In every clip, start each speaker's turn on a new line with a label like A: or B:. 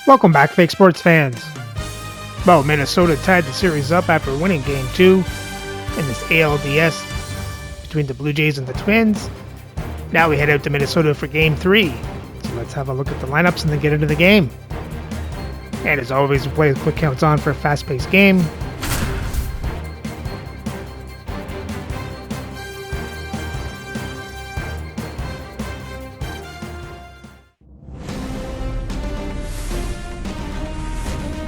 A: Welcome back, fake sports fans. Well, Minnesota tied the series up after winning Game 2 in this ALDS between the Blue Jays and the Twins. Now we head out to Minnesota for Game 3. So let's have a look at the lineups and then get into the game. And as always, we play with quick counts on for a fast-paced game.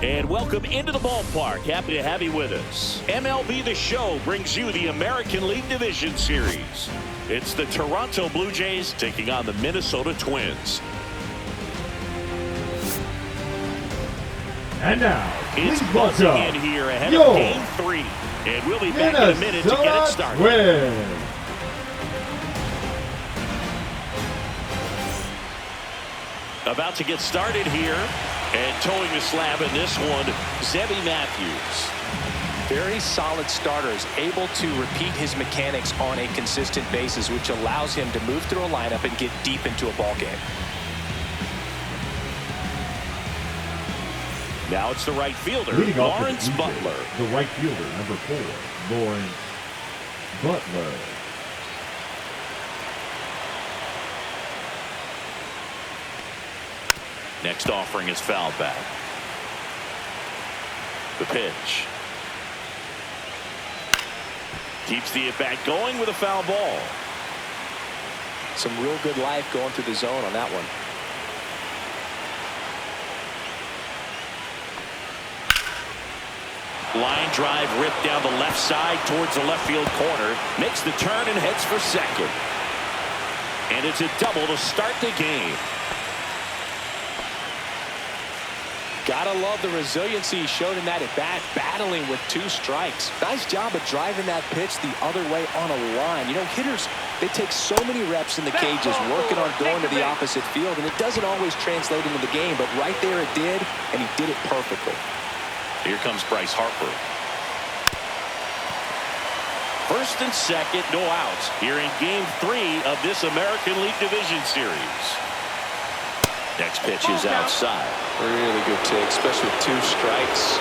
B: And welcome into the ballpark. Happy to have you with us. MLB The Show brings you the American League Division Series. It's the Toronto Blue Jays taking on the Minnesota Twins.
C: And now,
B: it's buzzing in here ahead of Game 3. And we'll be back in a minute to get it started. About to get started here. And towing the slab in this one, Zebby Matthews.
D: Very solid starters, able to repeat his mechanics on a consistent basis, which allows him to move through a lineup and get deep into a ball game.
B: Now it's the right fielder, Lawrence Butler.
C: The right fielder, number 4, Lawrence Butler.
B: Next offering is fouled back. The pitch. Keeps the at-bat going with a foul ball.
D: Some real good life going through the zone on that one.
B: Line drive ripped down the left side towards the left field corner. Makes the turn and heads for second. And it's a double to start the game.
D: Gotta love the resiliency he showed in that at-bat, battling with 2 strikes. Nice job of driving that pitch the other way on a line. You know, hitters, they take so many reps in the cages working on going to the opposite field, and it doesn't always translate into the game, but right there it did, and he did it perfectly.
B: Here comes Bryce Harper. First and second, no outs here in Game 3 of this American League Division Series. Next pitch is outside.
D: Really good take, especially with 2 strikes.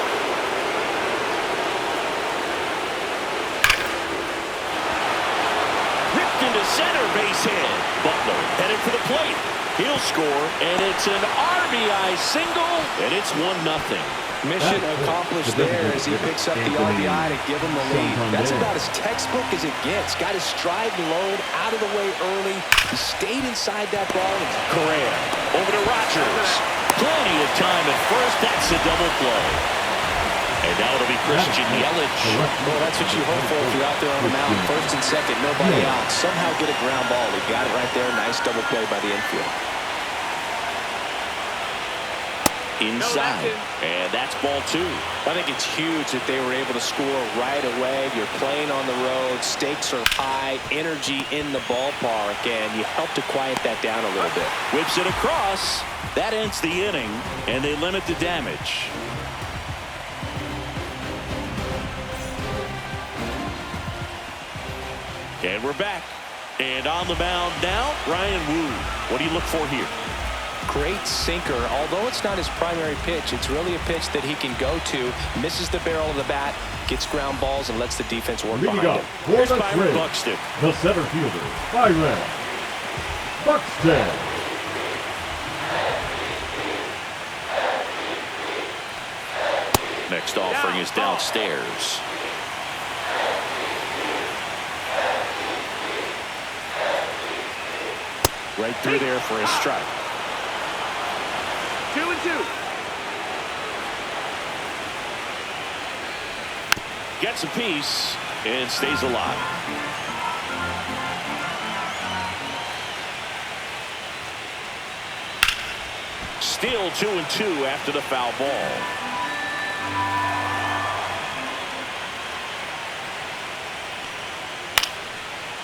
B: Ripped into center, base hit. Butler headed for the plate. He'll score, and it's an RBI single, and it's 1-0.
D: Mission accomplished there as he picks up the RBI to give him the lead. That's about as textbook as it gets. Got his stride and load out of the way early. He stayed inside that ball.
B: Correa over to Rogers. Plenty of time at first. That's a double play. And now it'll be Christian Yelich.
D: Well, that's what you hope for if you're out there on the mound. First and second, nobody out. Somehow get a ground ball. He got it right there. Nice double play by the infield.
B: Inside, and that's ball 2.
D: I think it's huge that they were able to score right away. You're playing on the road, stakes are high, energy in the ballpark, and you help to quiet that down a little bit.
B: Whips it across. That ends the inning, and they limit the damage. And we're back. And on the mound now, Ryan Wu. What do you look for here?
D: Great sinker. Although it's not his primary pitch, it's really a pitch that he can go to. Misses the barrel of the bat, gets ground balls, and lets the defense work behind him.
B: Here's Byron Buxton.
C: The center fielder, Byron Buxton.
B: Next offering is downstairs. Right through there for a strike.
E: 2-2.
B: Gets a piece and stays alive. Still 2-2 after the foul ball.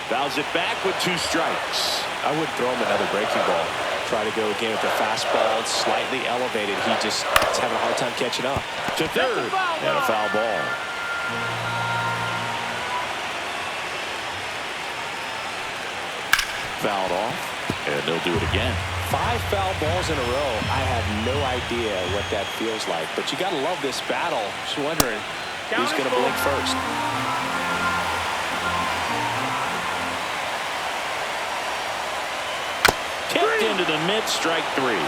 B: Fouls it back with 2 strikes.
D: I would throw him another breaking ball. Try to go again with the fastball. It's slightly elevated. He just is having a hard time catching up.
B: To third. And a foul ball. Fouled off. And they'll do it again.
D: 5 foul balls in a row. I have no idea what that feels like. But you got to love this battle. Just wondering who's going to blink first.
B: Tipped into the mid, strike 3.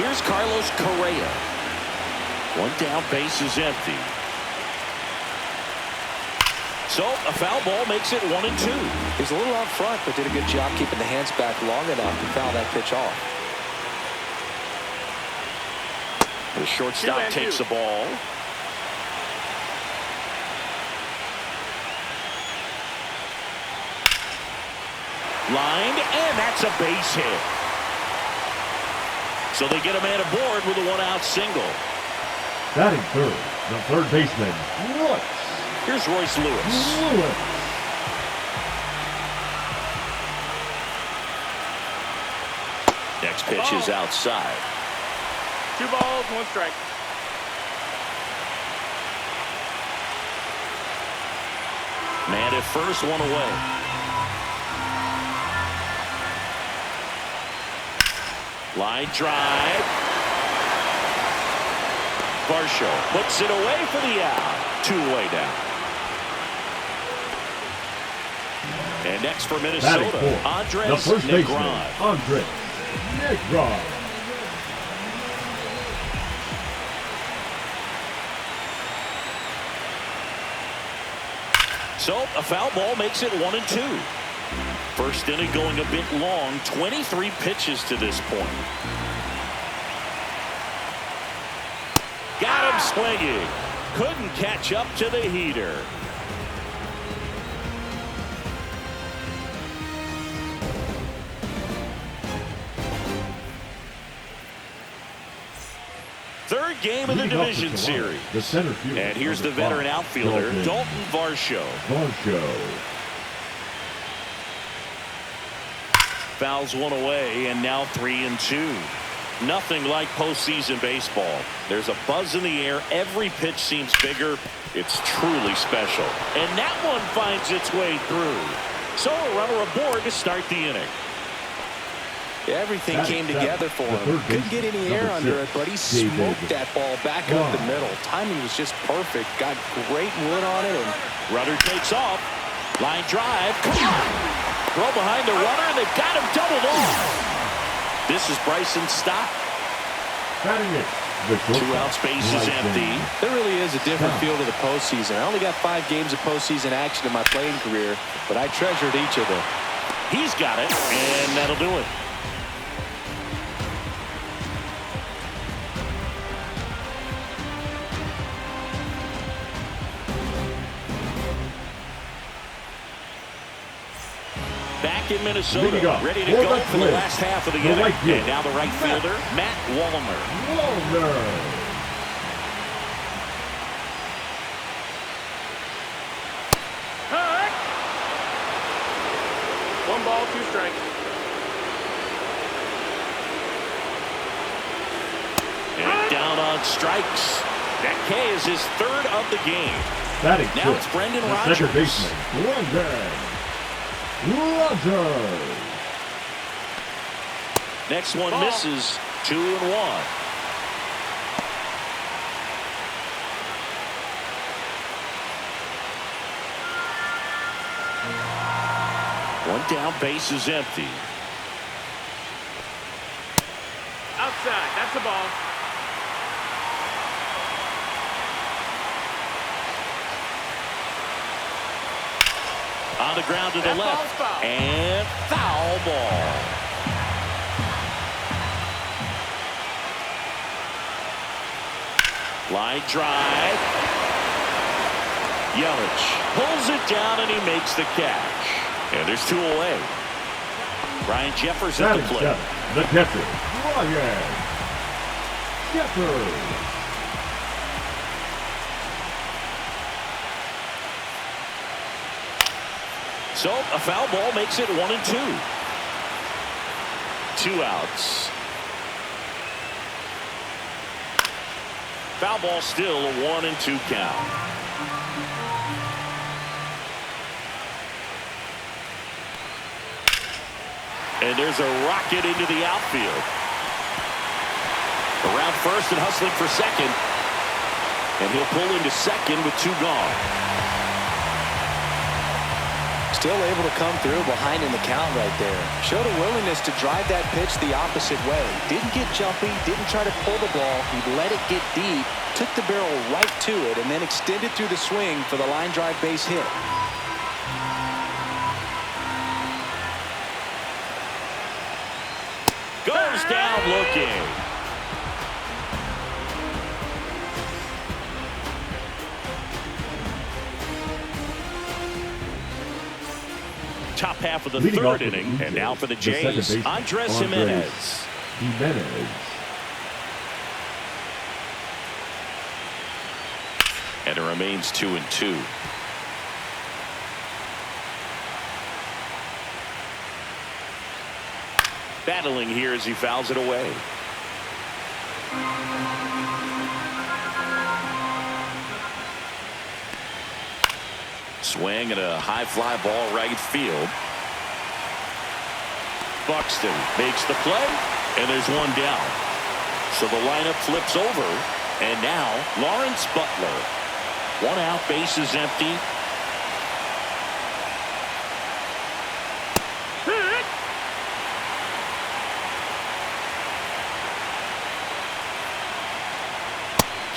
B: Here's Carlos Correa. 1 down, base is empty. So a foul ball makes it 1-2.
D: He's a little out front, but did a good job keeping the hands back long enough to foul that pitch off.
B: The shortstop takes the ball. Lined, and that's a base hit. So they get a man aboard with a 1-out single.
C: Batting third, the third baseman, Lewis.
B: Here's Royce Lewis. Next pitch is outside.
E: 2 balls, 1 strike.
B: Man at first, 1 away. Line drive. Varsho puts it away for the out. 2 away down. And next for Minnesota, Andres Negron.
C: Andres Negron.
B: So a foul ball makes it 1-2. First inning going a bit long, 23 pitches to this point. Got him swinging. Couldn't catch up to the heater. Third game of the division series.
C: The center fielder.
B: And here's the veteran outfielder, Dalton Varsho. Fouls 1 away, and now 3-2. Nothing like postseason baseball. There's a buzz in the air. Every pitch seems bigger. It's truly special. And that one finds its way through. So a runner aboard to start the inning.
D: Everything came together for him. Couldn't get any air under it, but he smoked that ball back up the middle. Timing was just perfect. Got great wood on it. And
B: runner takes off. Line drive. Throw behind the runner, and they've got him doubled off. This is Bryson Stott. 2 outs, base is empty.
D: There really is a different feel to the postseason. I only got 5 games of postseason action in my playing career, but I treasured each of them.
B: He's got it, and that'll do it. Back in Minnesota, ready to go for the last half of the inning. And now the right fielder, Matt Wallner.
E: Hut! 1 ball, 2 strikes.
B: And down on strikes. That K is his 3rd of the game. Now it's Brendan Rodgers.
C: Second baseman, Rodgers.
B: Next one misses. 2-1. One down, base is empty.
E: Outside, that's a ball.
B: On the ground to the left.
E: Foul.
B: And foul ball. Line drive. Yelich pulls it down, and he makes the catch. And there's 2 away. Ryan Jeffers at the plate.
C: The catcher, Ryan Jeffers.
B: So a foul ball makes it 1-2. 2 outs. Foul ball, still a 1-2 count. And there's a rocket into the outfield. Around first and hustling for second. And he'll pull into second with 2 gone.
D: Still able to come through behind in the count right there. Showed a willingness to drive that pitch the opposite way. Didn't get jumpy, didn't try to pull the ball. He let it get deep, took the barrel right to it, and then extended through the swing for the line drive base hit.
B: Goes down looking. Top half of the
C: Leading off
B: third
C: with the
B: inning,
C: Blue
B: and now
C: Jays,
B: for the
C: the second
B: Jays,
C: baseman,
B: Andres
C: Andres
B: Jimenez.
C: Jimenez.
B: And it remains 2-2. Battling here as he fouls it away. Swing and a high fly ball right field. Buxton makes the play, and there's one down. So the lineup flips over, and now Lawrence Butler. 1 out, base is empty.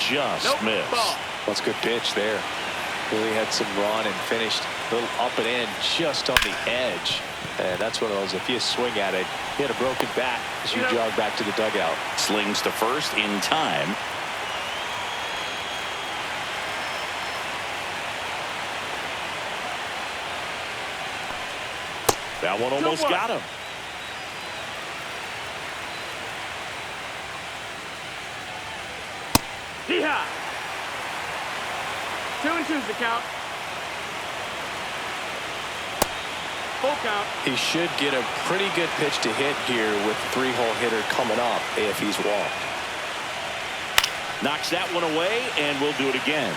B: Just missed.
D: That's a good pitch there. Really had some run and finished a little up and in just on the edge. And that's one of those, if you swing at it, you had a broken bat as you jog back to the dugout.
B: Slings to first in time. That one almost got him.
E: Hee-haw. 2-2's the count. Full count.
D: He should get a pretty good pitch to hit here with the 3-hole hitter coming up if he's walked.
B: Knocks that one away, and we'll do it again.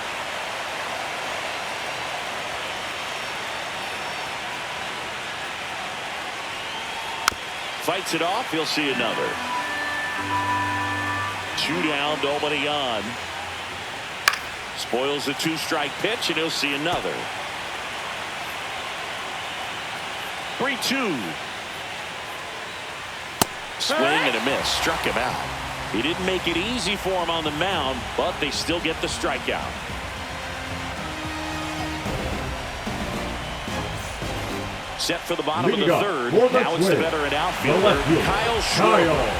B: Fights it off. He'll see another. 2 down, nobody on. Spoils the 2-strike pitch, and he'll see another. 3-2. Swing and a miss. Struck him out. He didn't make it easy for him on the mound, but they still get the strikeout. Set for the bottom of the third. Now it's the veteran outfielder, Kyle Schwarber.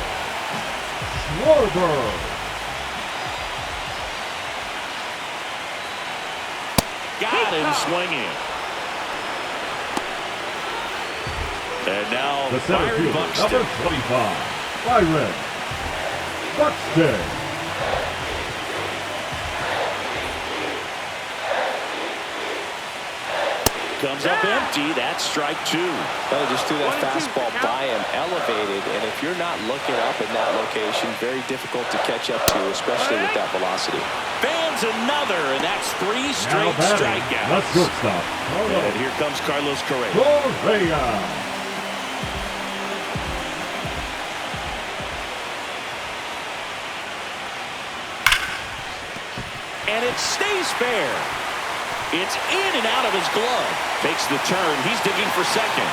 B: Got him swinging. And now
C: The center
B: Byron
C: fielder,
B: Buxton.
C: number 25, Byron Buxton.
B: Comes up empty. That's strike 2.
D: Well, just threw that fastball by him, elevated, and if you're not looking up in that location, very difficult to catch up to, especially with that velocity.
B: Fans another, and that's 3 straight strikeouts.
C: That's shortstop.
B: And here comes Carlos Correa.
C: Correa.
B: And it stays fair. It's in and out of his glove. Makes the turn. He's digging for second.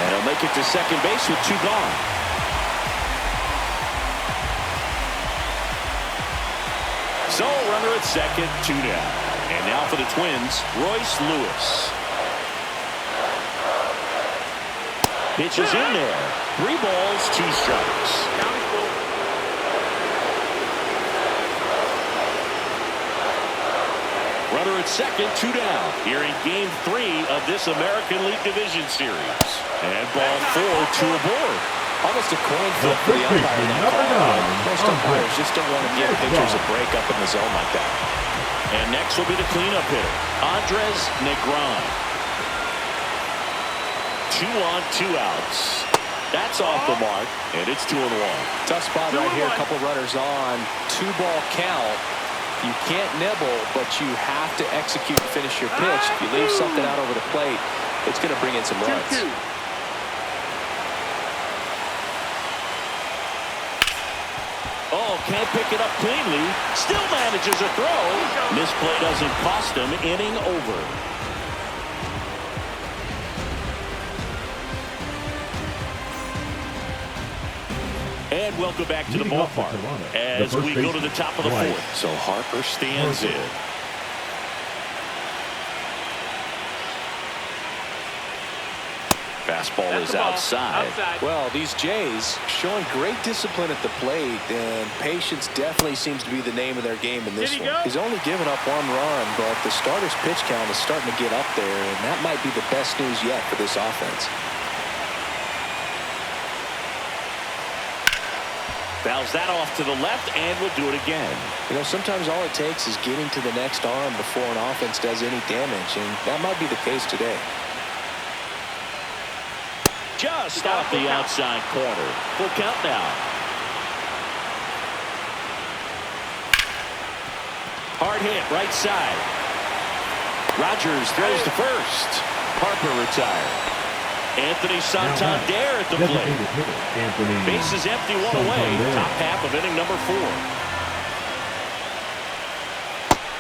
B: And he'll make it to second base with 2 gone. So runner at second, 2 down. And now for the Twins, Royce Lewis. Pitch is in there. 3 balls, 2 strikes. Runner at second, 2 down. Here in Game 3 of this American League Division Series. And ball 4 to aboard.
D: Almost a coin flip for the umpire in that call. Most umpires just don't want to give pitchers a break up in the zone like that.
B: And next will be the cleanup hitter, Andres Negron. 2 on, 2 outs. That's off the mark, and it's 2-1.
D: Tough spot right here. A couple runners on. 2-ball count. You can't nibble, but you have to execute and finish your pitch. If you leave something out over the plate, it's going to bring in some runs.
B: Oh, can't pick it up cleanly. Still manages a throw. Misplay doesn't cost him. Inning over. And welcome back to the ballpark as we go to the top of the fourth. So Harper stands in. Fastball is outside.
D: Well, these Jays showing great discipline at the plate, and patience definitely seems to be the name of their game in this one. He's only given up 1 run, but the starter's pitch count is starting to get up there, and that might be the best news yet for this offense.
B: Fouls that off to the left, and we'll do it again.
D: You know, sometimes all it takes is getting to the next arm before an offense does any damage, and that might be the case today.
B: Just off the outside corner. Full count now. Hard hit, right side. Rogers throws to first. Harper retired. Anthony Santander at the plate. Bases empty, 1 away. Top half of inning number 4.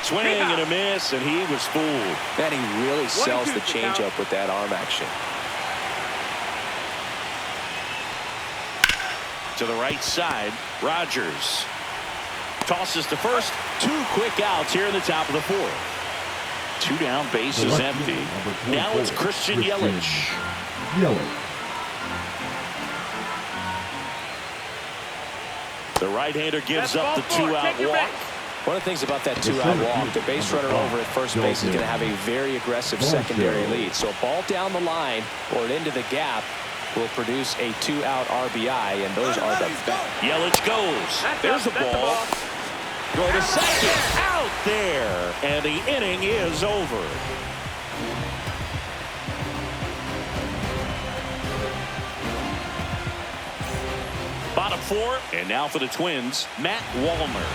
B: Swing and a miss, and he was fooled.
D: Man, he really sells the changeup with that arm action.
B: To the right side, Rogers tosses to first. 2 quick outs here in the top of the 4th. 2 down, bases empty. Now it's Christian Yelich. The right-hander gives up the 2-out walk.
D: One of the things about that 2-out walk, the base runner over at first base is going to have a very aggressive secondary lead. So a ball down the line or into the gap will produce a 2-out RBI, and those are the best.
B: Yelich goes. There's the ball. Go to second. Out there. And the inning is over. Bottom 4. And now for the Twins, Matt Wallner.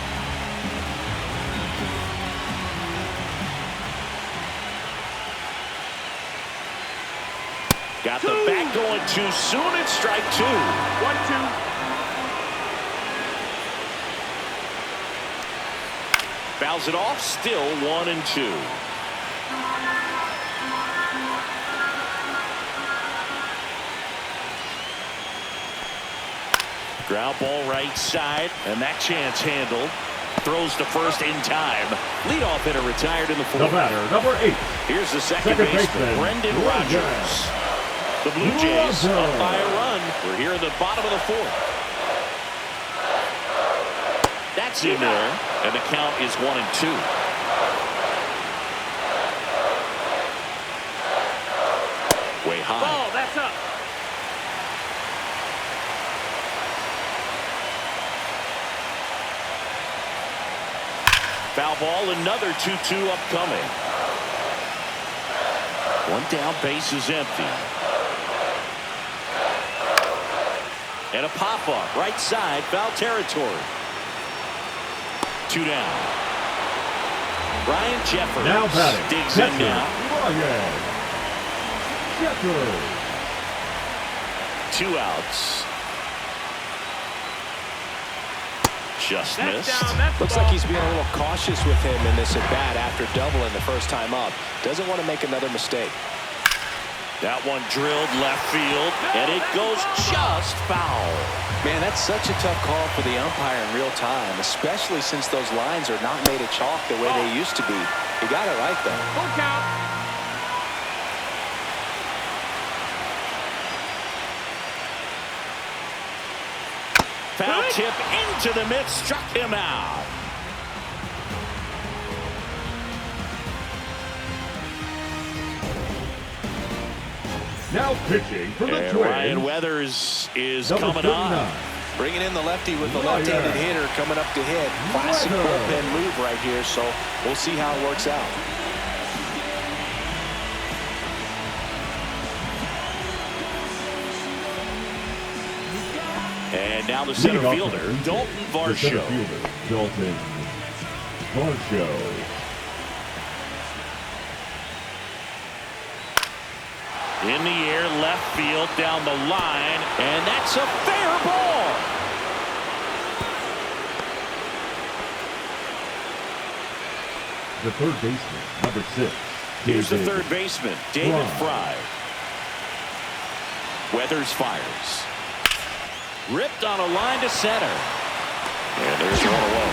B: Got the bat going too soon. It's strike 2.
E: 1-2.
B: Fouls it off. Still 1-2. Ground ball right side, and that chance handled. Throws to first in time. Leadoff hitter retired in the 4th.
C: The batter, number 8.
B: Here's the second baseman, Brendan Rodgers. The Blue Jays up by a run. We're here in the bottom of the 4th. That's in there, and the count is 1-2. Way high.
E: Ball, that's up.
B: Foul ball, another 2-2 upcoming. 1 down, base is empty. And a pop-up, right side, foul territory. 2 down. Ryan Jeffers
C: Now batting.
B: digs in now.
C: Ryan Jeffers.
B: 2 outs. Just missed.
D: Looks like he's being a little cautious with him in this at-bat after doubling the first time up. Doesn't want to make another mistake.
B: That one drilled left field, and it goes just foul.
D: Man, that's such a tough call for the umpire in real time, especially since those lines are not made of chalk the way they used to be. He got it right, though.
E: Full count.
B: Foul tip into the mid, struck him out.
C: Now pitching for the
B: And
C: Twins.
B: Ryan Weathers is
C: Number
B: coming
C: 39.
B: on.
D: Bringing in the lefty with the left-handed hitter coming up to hit. Classic bullpen move right here, so we'll see how it works out.
B: And now the center fielder, Dalton Varsho.
C: Dalton Varsho.
B: In the air, left field, down the line, and that's a fair ball.
C: The third baseman, number 6.
B: Here's the
C: David
B: third baseman, David Fry. Weathers fires. Ripped on a line to center. And there's one away.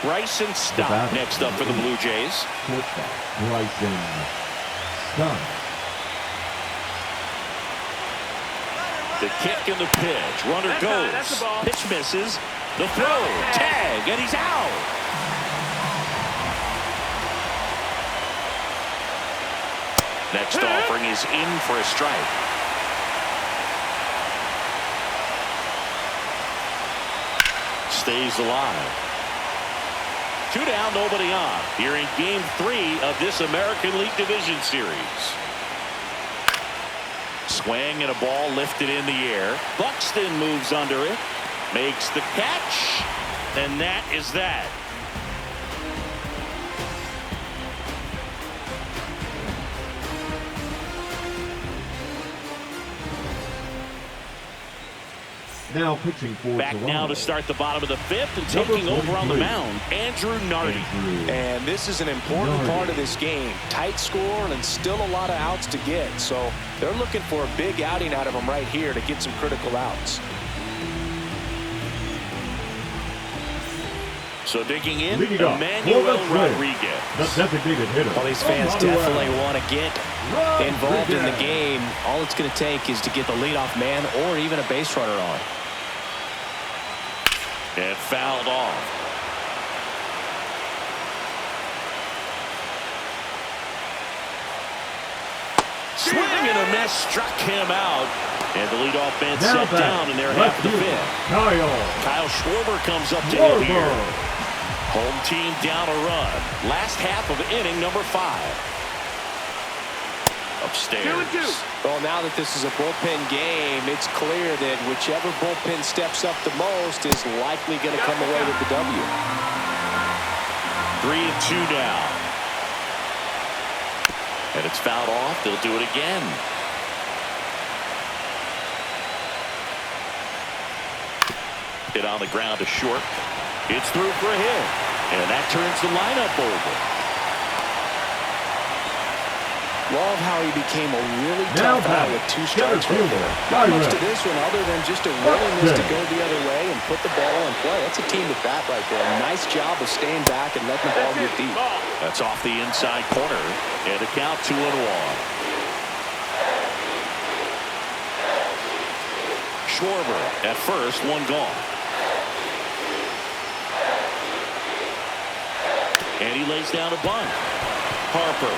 B: Bryson Stott next up for the Blue Jays.
C: Shortstop, Bryson Stott.
B: The kick and the pitch. Runner goes.
E: That's the ball.
B: Pitch misses. The throw. Tag. And he's out. Next offering is in for a strike. Stays alive. 2 down, nobody on. Here in Game 3 of this American League Division Series. Swing and a ball lifted in the air. Buxton moves under it. Makes the catch. And that is that.
C: Now pitching for
B: Back
C: Toronto.
B: now to start the bottom of the 5th and taking over on the mound, Andrew Nardi.
D: And this is an important part of this game. Tight score and still a lot of outs to get. So they're looking for a big outing out of him right here to get some critical outs.
B: So digging in,
C: Leading off,
B: Emmanuel
C: for the Twins,
B: Rodriguez.
C: the designated hitter.
D: Well, these fans definitely want to get involved in the game. All it's going to take is to get the leadoff man or even a base runner on.
B: And fouled off. Swing and a miss struck him out. And the leadoff man
C: Now
B: set down in their half of the 5th. Kyle Schwarber comes up to hit here. Home team down a run. Last half of inning number 5. Upstairs.
E: 2-2.
D: Well, now that this is a bullpen game, it's clear that whichever bullpen steps up the most is likely going to come away with the W.
B: 3-2 now. And it's fouled off. They'll do it again. Hit on the ground to short. It's through for a hit. And that turns the lineup over.
D: Love how he became a really tough guy with 2 strikes right there. Not much to this one other than just a willingness to go the other way and put the ball in play. That's a team at bat right there. Nice job of staying back and letting the ball get deep.
B: That's off the inside corner. And a count 2-1. Schwarber at first, 1 gone. And he lays down a bunt. Harper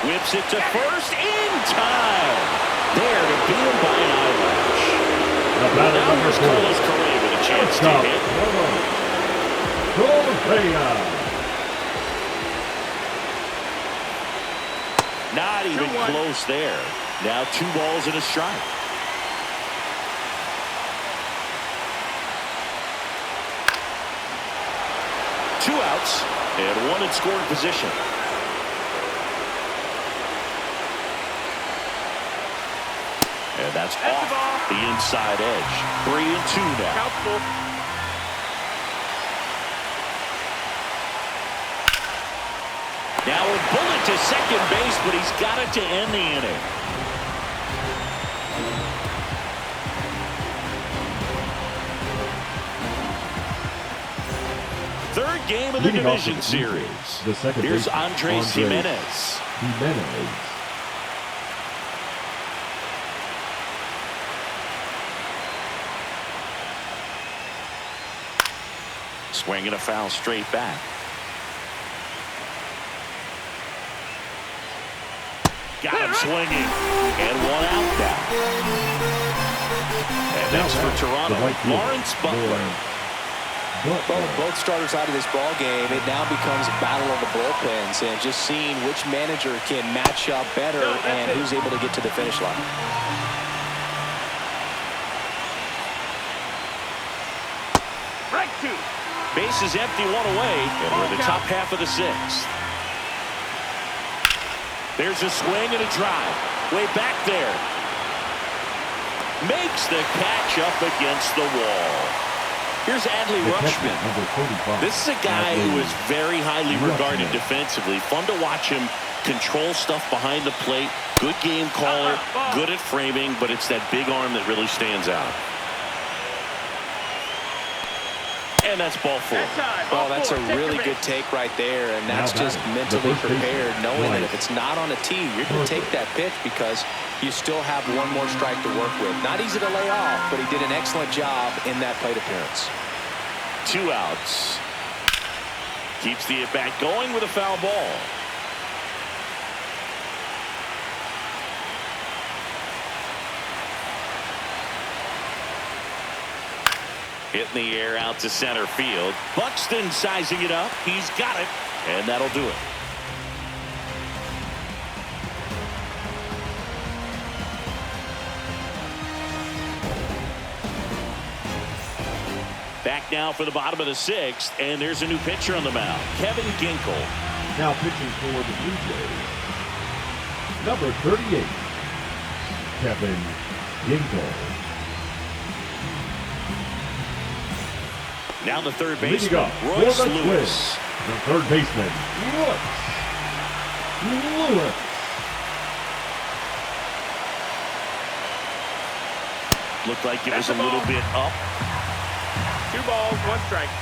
B: whips it to first in time. There to beat him by an eyelash. Now here's Carlos Correa with a chance to hit. Not even close there. Now 2 balls and a strike. Two outs and 1 in scoring position. And that's off the inside edge. 3-2 now. Now a bullet to second base, but he's got it to end the inning. Third game of the division series. Here's Andres Jimenez. Swinging a foul straight back. Got him swinging. And 1 out now. And that's for Toronto. Lawrence Butler.
D: Both starters out of this ball game. It now becomes a battle of the bullpens and just seeing which manager can match up better and who's able to get to the finish line.
E: Strike 2.
B: Base is empty, 1 away, and we're in the top half of the 6th. There's a swing and a drive. Way back there. Makes the catch up against the wall. Here's Adley Rutschman. This is a guy who is very highly regarded defensively. Fun to watch him control stuff behind the plate. Good game caller, good at framing, but it's that big arm that really stands out. And that's ball four.
D: Well, that's a really good take right there, and that's just mentally prepared, knowing that if it's not on a tee, you're going to take that pitch because you still have one more strike to work with. Not easy to lay off, but he did an excellent job in that plate appearance.
B: 2 outs. Keeps the at-bat going with a foul ball. Hit in the air out to center field. Buxton sizing it up. He's got it, and that'll do it. Back now for the bottom of the 6th, and there's a new pitcher on the mound, Kevin Ginkel.
C: Now pitching for the Blue Jays, number 38, Kevin Ginkel.
B: Now the third baseman, Royce Lewis.
C: The third baseman, Royce Lewis.
B: Looked like it was a little bit up.
E: 2 balls, 1 strike.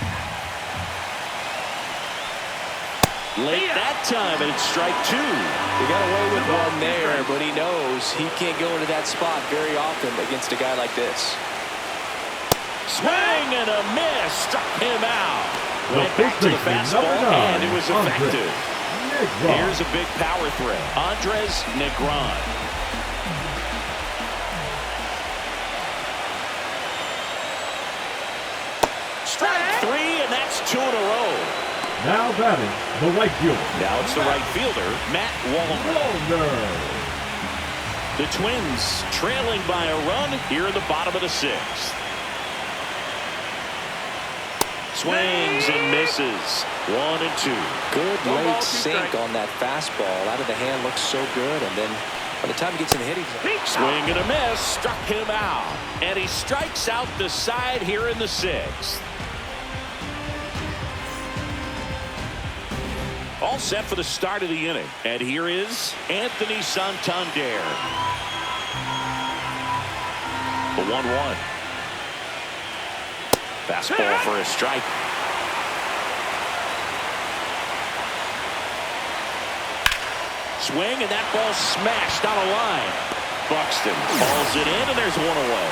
B: Late that time, and it's strike 2.
D: He got away with one there, but he knows he can't go into that spot very often against a guy like this.
B: Swing and a miss, struck him out.
C: Well,
B: Went back to the fastball, and it was effective. Here's a big power threat, Andres Negron. Strike 3, and that's 2 in a row.
C: Now batting the right fielder.
B: Now it's the right fielder, Matt Wallner. The Twins trailing by a run here in the bottom of the 6th. Swings and misses. 1 and 2.
D: Good late sink on that fastball. Out of the hand, looks so good, and then by the time he gets in the hitting zone.
B: Swing and a miss, struck him out. And he strikes out the side here in the 6th. All set for the start of the inning. And here is Anthony Santander. The 1-1. Fastball for a strike. Swing, and that ball smashed on a line. Buxton falls it in, and there's 1 away.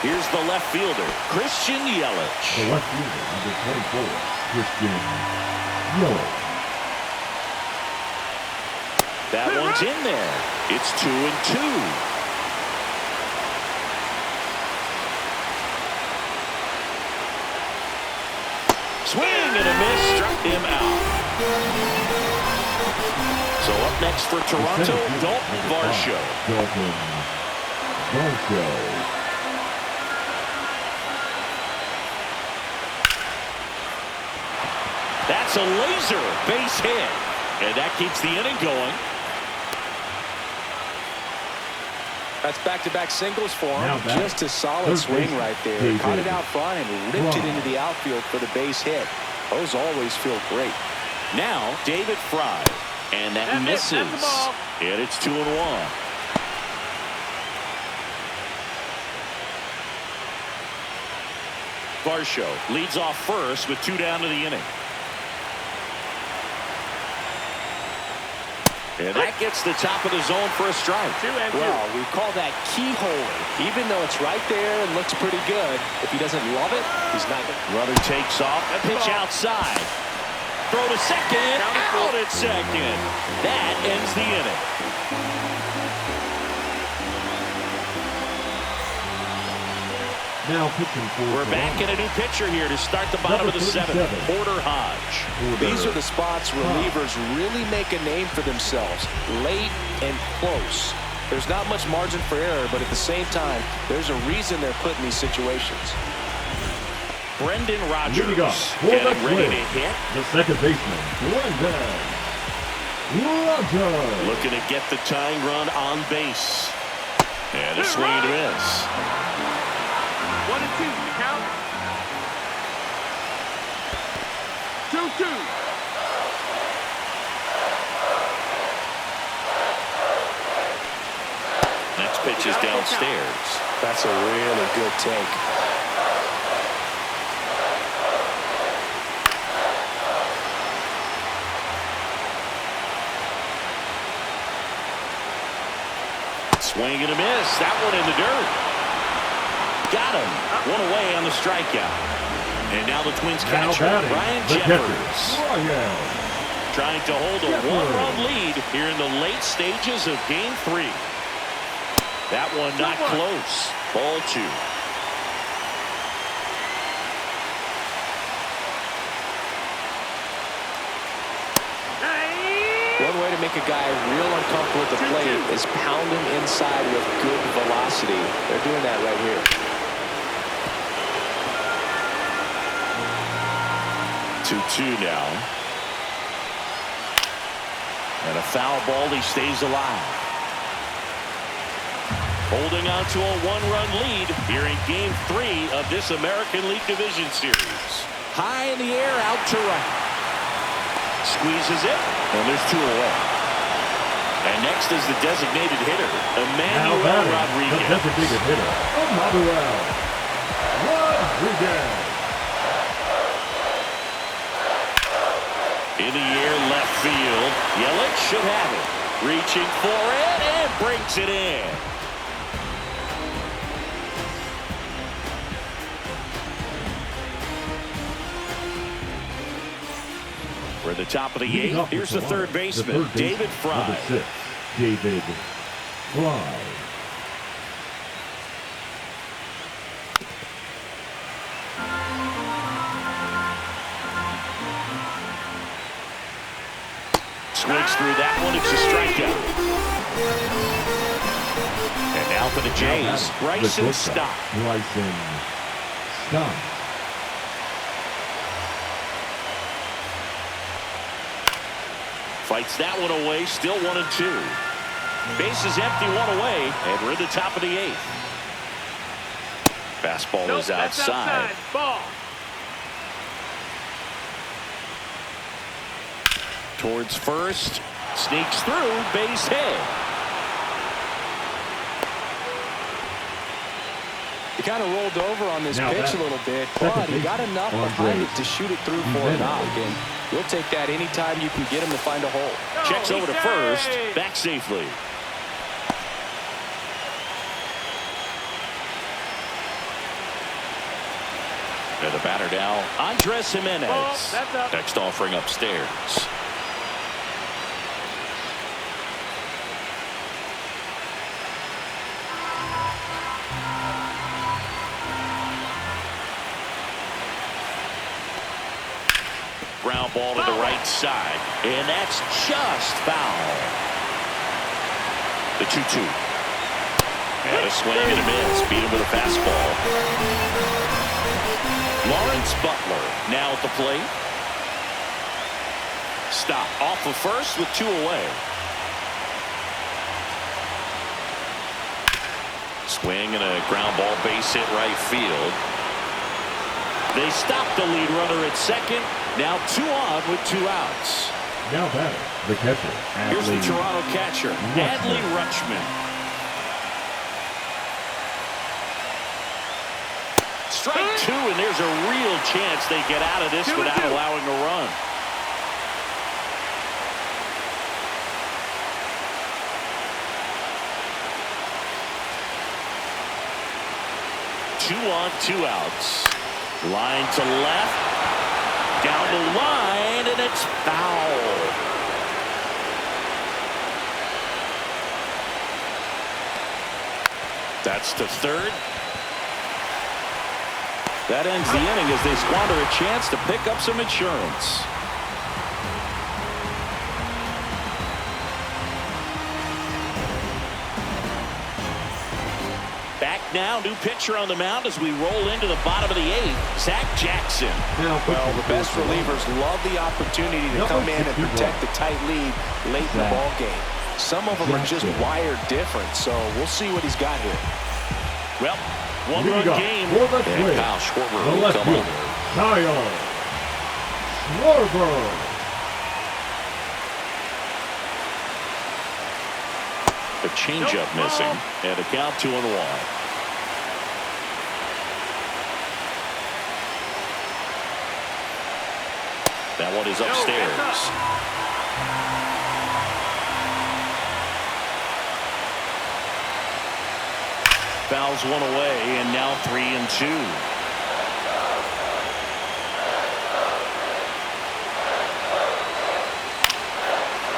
B: Here's the left fielder, Christian Yelich.
C: The left fielder, number 24, Christian Yelich.
B: That one's in there. It's 2 and 2. Swing and a miss, struck him out. So up next for Toronto, Dalton Varsho.
C: Dalton Varsho.
B: That's a laser base hit. And that keeps the inning going.
D: That's back-to-back singles for him.
C: Now
D: just a solid swing right there. Caught it out front and ripped it into the outfield for the base hit. Those always feel great.
B: Now David Fry, and that misses. And it's 2 and 1. Varsho leads off first with 2 down to the inning. And that gets the top of the zone for a strike.
E: 2 and 2.
D: Well, we call that keyhole. Even though it's right there and looks pretty good, if he doesn't love it, he's not going to.
B: Runner takes off. A pitch outside. Throw to second. Out at second. That ends the inning.
C: Now pitching for
B: We're back in a new pitcher here to start the bottom of the 7th. Porter Hodge.
D: These are the spots relievers really make a name for themselves. Late and close. There's not much margin for error, but at the same time, there's a reason they're put in these situations.
B: Brendan Rodgers
C: getting
B: ready to hit.
C: The second baseman, Brendan Rodgers.
B: Looking to get the tying run on base. And a swing and a miss.
E: 1 and 2, the count. 2.
B: Next pitch is downstairs.
D: That's a really good take.
B: Swing and a miss. That one in the dirt. Got him. One away on the strikeout. And now the Twins catcher, Ryan Jeffers. Trying to hold a one-run lead here in the late stages of Game 3. That one not close. Ball 2.
D: One way to make a guy real uncomfortable at the plate is pound him inside with good velocity. They're doing that right here.
B: 2-2 now. And a foul ball. He stays alive. Holding on to a one-run lead here in Game 3 of this American League Division Series. High in the air, out to right. Squeezes it, and there's 2 away. And next is the designated hitter, Emmanuel Rodriguez.
C: The designated hitter, Emmanuel Rodriguez.
B: In the air, left field. Yelich should have it. Reaching for it, and brings it in. For the top of the 8th, here's the third baseman, David Fry.
C: David Fry.
B: Swings through that one. It's a strikeout. And now for the Jays, Bryson Stott.
C: Bryson Stott.
B: Fights that one away, still 1-2. Bases empty, 1 away, and we're in the top of the 8th. Fastball is outside.
E: Ball.
B: Towards first, sneaks through, base hit.
D: He kind of rolled over on this pitch a little bit, but he got enough behind it to shoot it through for a knock. And you'll take that anytime you can get him to find a hole.
B: Checks over to first, back safely. And the batter now, Andres Jimenez. Next offering upstairs. Ground ball to the right side, and that's just foul. The 2-2. And a swing and a miss. Beat him with a fastball. Lawrence Butler now at the plate. Stop off of first with 2 away. Swing and a ground ball, base hit right field. They stop the lead runner at second. Now 2 on with 2 outs.
C: Now batter, the catcher.
B: Here's the Toronto catcher, Adley Rutschman. Strike 2, and there's a real chance they get out of this without allowing a run. Two on, 2 outs. Line to left. Down the line, and it's foul. That's to third. That ends the inning as they squander a chance to pick up some insurance. Back now, new pitcher on the mound as we roll into the bottom of the 8th, Zach Jackson.
D: Well, the best relievers love the opportunity to come in and protect the tight lead late in the ball game. Some of them are just wired different, so we'll see what he's got here.
B: Well, one-run game, and Kyle Schwarber will come up.
C: Kyle Schwarber.
B: The changeup missing, and a count 2-1. That one is upstairs. Fouls one away, and now 3-2.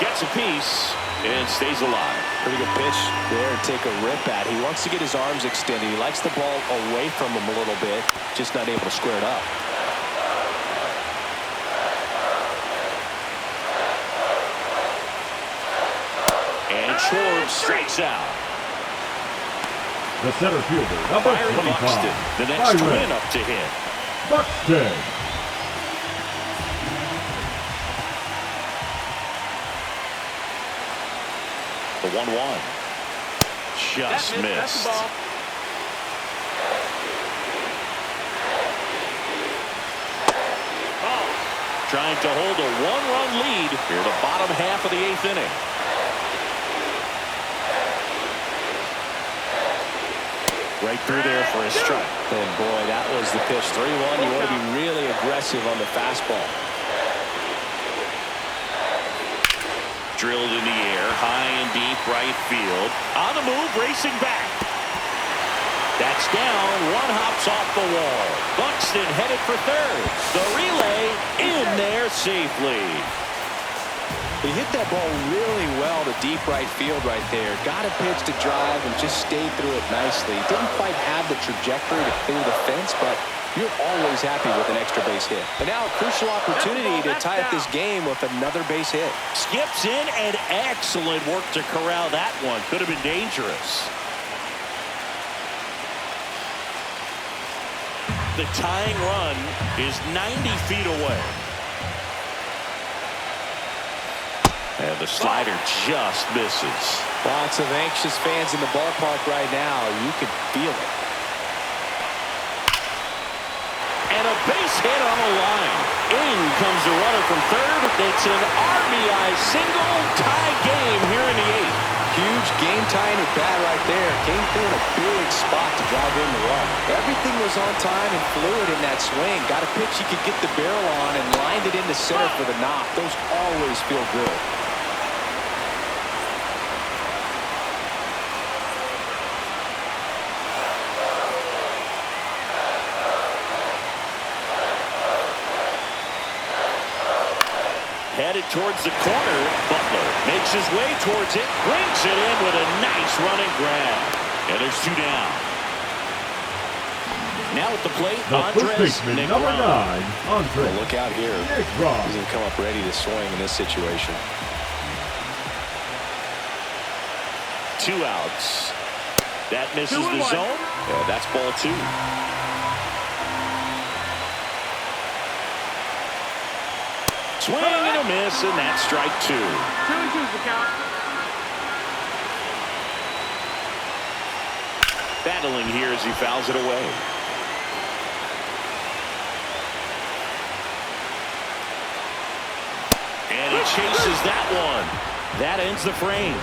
B: Gets a piece and stays alive.
D: Pretty good pitch there to take a rip at. He wants to get his arms extended. He likes the ball away from him a little bit, just not able to square it up.
B: And Schwarber strikes out.
C: The center fielder, number
B: Byron
C: 25.
B: Buxton, the next twin up to hit.
C: Buxton.
B: The 1-1. Just missed.
E: That's the ball.
B: Trying to hold a one-run lead here the bottom half of the 8th inning. Right through there for a strike.
D: And boy, that was the pitch. 3-1. You want to be really aggressive on the fastball.
B: Drilled in the air, high and deep right field. On the move, racing back. That's down. One hops off the wall. Buxton headed for third. The relay in there safely.
D: He hit that ball really well to deep right field right there. Got a pitch to drive and just stayed through it nicely. Didn't quite have the trajectory to clear the fence, but you're always happy with an extra base hit. And now a crucial opportunity to tie up this game with another base hit.
B: Skips in, and excellent work to corral that one. Could have been dangerous. The tying run is 90 feet away. And the slider just misses.
D: Lots of anxious fans in the ballpark right now. You can feel it.
B: And a base hit on the line. In comes the runner from third. It's an RBI single, tie game here in the 8th.
D: Huge game-tying at bat right there. Came through in a big spot to drive in the run. Everything was on time and fluid in that swing. Got a pitch he could get the barrel on and lined it into center for the knock. Those always feel good.
B: Headed towards the corner. Butler makes his way towards it. Brings it in with a nice running grab. And there's 2 down. Now at the plate,
C: The first
B: Andres
C: baseman, number 9, Andres.
D: Well, look out here.
C: Nick
D: He's going to come up ready to swing in this situation.
B: 2 outs. That misses the zone. Yeah, that's ball 2. Swing and a miss, and that's strike 2.
E: 2-2's the count.
B: Battling here as he fouls it away. And he chases that one. That ends the frame.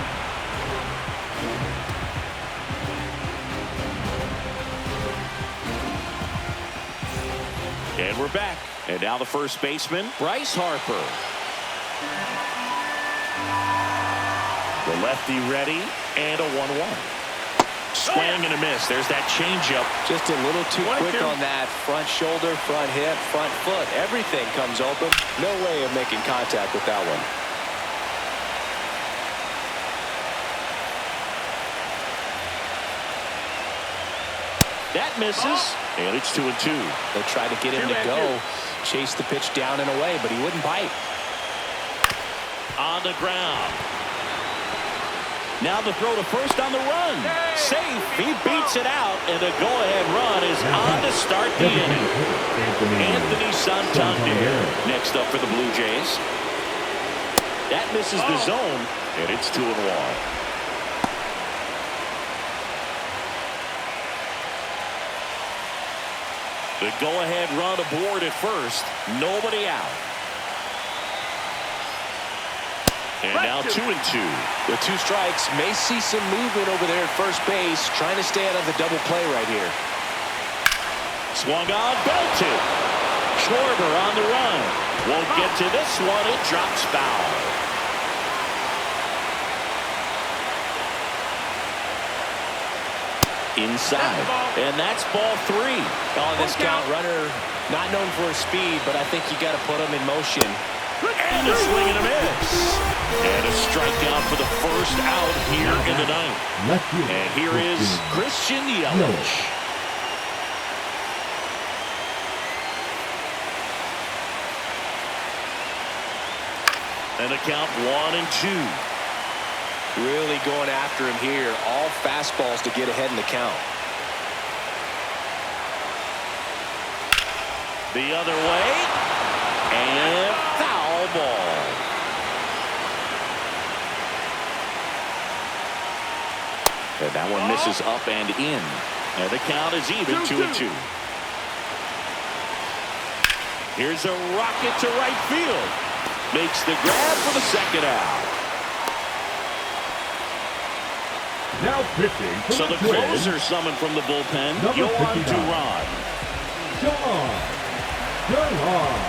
B: And we're back. And now the first baseman, Bryce Harper. The lefty ready, and a 1-1. Swing and a miss. There's that changeup.
D: Just a little too quick on that. Front shoulder, front hip, front foot. Everything comes open. No way of making contact with that one.
B: That misses, and it's 2-2.
D: They tried to get him to go, chase the pitch down and away, but he wouldn't bite.
B: On the ground. Now the throw to first on the run. Safe. He beats it out, and the go-ahead run is on to start the inning. Anthony Santander next up for the Blue Jays. That misses the zone, and it's 2-1. The go-ahead run aboard at first. Nobody out. And now 2-2.
D: With 2 strikes, may see some movement over there at first base, trying to stay out of the double play right here.
B: Swung on, belted. Schwarber on the run. Won't get to this one. It drops foul. Inside. And that's ball 3.
D: On this count, runner not known for his speed, but I think you got to put him in motion.
B: And a swing and a miss. And a strikeout for the first out here in the ninth. And here is Christian Yelich. And a count 1-2.
D: Really going after him here. All fastballs to get ahead in the count.
B: The other way. And foul ball. And that one misses up and in. And the count is even 2-2. Here's a rocket to right field. Makes the grab for the second out.
C: Now pitching for
B: So the
C: Twins,
B: closer summoned from the bullpen,
C: Number
B: Yohan
C: 59.
B: Duran.
C: Duran.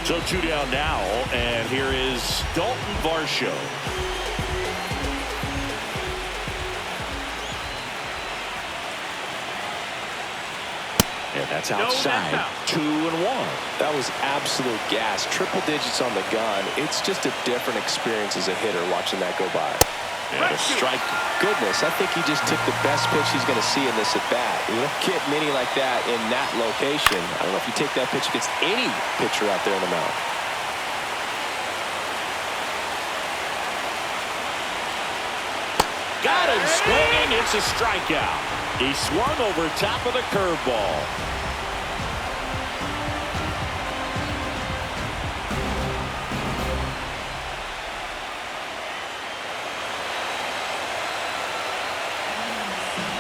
B: So 2 down now, and here is Dalton Varsho. And that's outside. 2-1.
D: That was absolute gas. Triple digits on the gun. It's just a different experience as a hitter watching that go by.
B: And a strike.
D: Goodness, I think he just took the best pitch he's going to see in this at-bat. You don't get many like that in that location. I don't know if you take that pitch against any pitcher out there on the mound.
B: Got him swinging. It's a strikeout. He swung over top of the curveball.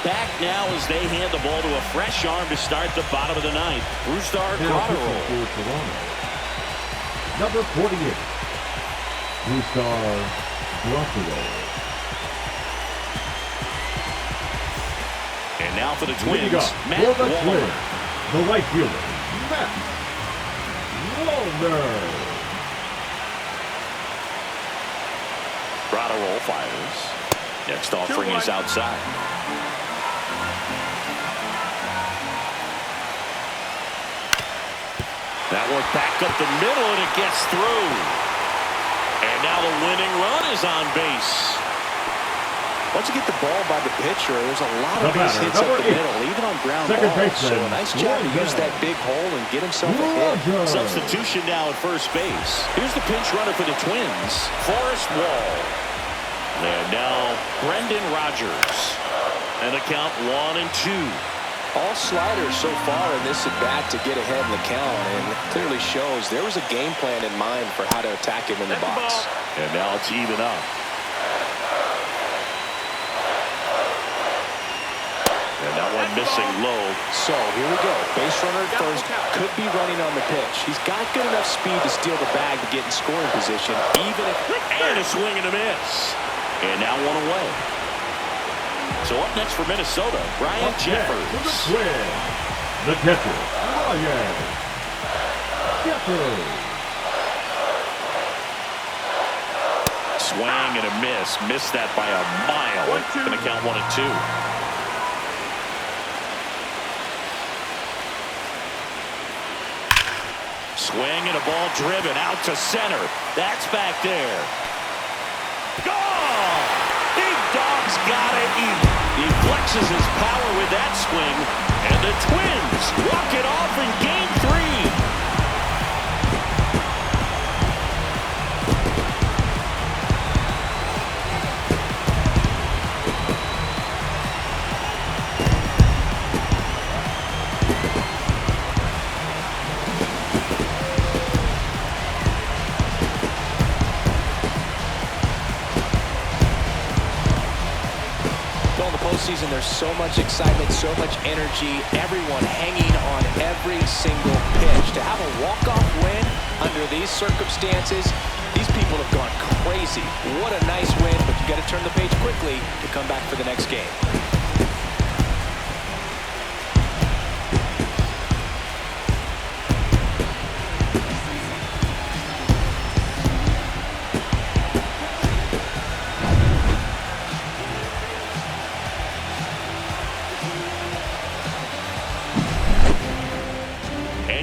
B: Back now as they hand the ball to a fresh arm to start the bottom of the ninth. Brusdar
C: Now
B: Graterol.
C: pitching for Toronto, number 48, Brusdar Graterol.
B: And now for the
C: Here you
B: Twins,
C: go.
B: Matt
C: For the
B: Wallner.
C: Twins, the right fielder, Matt Wallner.
B: Graterol fires. Next offering is outside. That one back up the middle, and it gets through. And now the winning run is on base.
D: Once you get the ball by the pitcher, there's a lot of
C: The
D: base
C: batter,
D: hits up
C: number
D: the
C: 8,
D: middle, even on ground
C: second
D: balls.
C: baseman,
D: So a nice job to use
C: Roger.
D: that big hole and get himself a hit.
C: Roger.
B: Substitution now at first base. Here's the pinch runner for the Twins, Forrest Wall. And now Brendan Rodgers. And the count 1-2.
D: All sliders so far in this at-bat to get ahead in the count, and it clearly shows there was a game plan in mind for how to attack him in the box.
B: And now it's even up. And that one missing low.
D: So here we go. Base runner at first, could be running on the pitch. He's got good enough speed to steal the bag to get in scoring position, even if...
B: And a swing and a miss. And now one away. So up next for Minnesota, Brian Jeffers.
C: For the Twins, the catcher, Brian Jeffers.
B: Swing and a miss. Missed that by a mile. Going to count 1-2. Swing and a ball driven out to center. That's back there. Gone! Big Dog's gotta eat. He flexes his power with that swing, and the Twins walk it off in Game 3.
D: In the postseason, there's so much excitement, so much energy, everyone hanging on every single pitch. To have a walk-off win under these circumstances, these people have gone crazy. What a nice win, but you got to turn the page quickly to come back for the next game.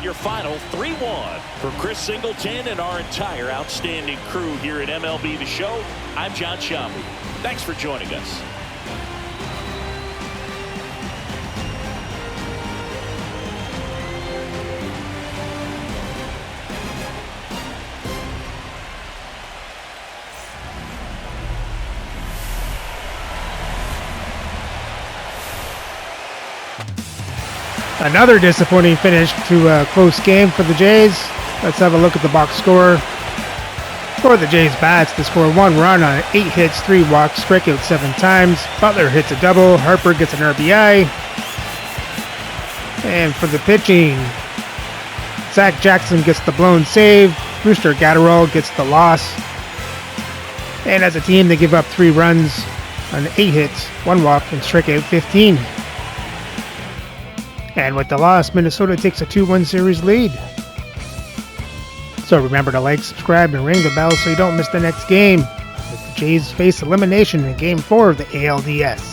B: Your final 3-1 for Chris Singleton and our entire outstanding crew here at MLB The Show. I'm John Shambi. Thanks for joining us.
A: Another disappointing finish to a close game for the Jays. Let's have a look at the box score. For the Jays bats, they score 1 run on 8 hits, 3 walks, strike out 7 times. Butler hits a double. Harper gets an RBI. And for the pitching, Zach Jackson gets the blown save. Brewster Gatterall gets the loss. And as a team, they give up 3 runs on 8 hits, 1 walk, and strike out 15. And with the loss, Minnesota takes a 2-1 series lead. So remember to like, subscribe, and ring the bell so you don't miss the next game, as the Jays face elimination in Game 4 of the ALDS.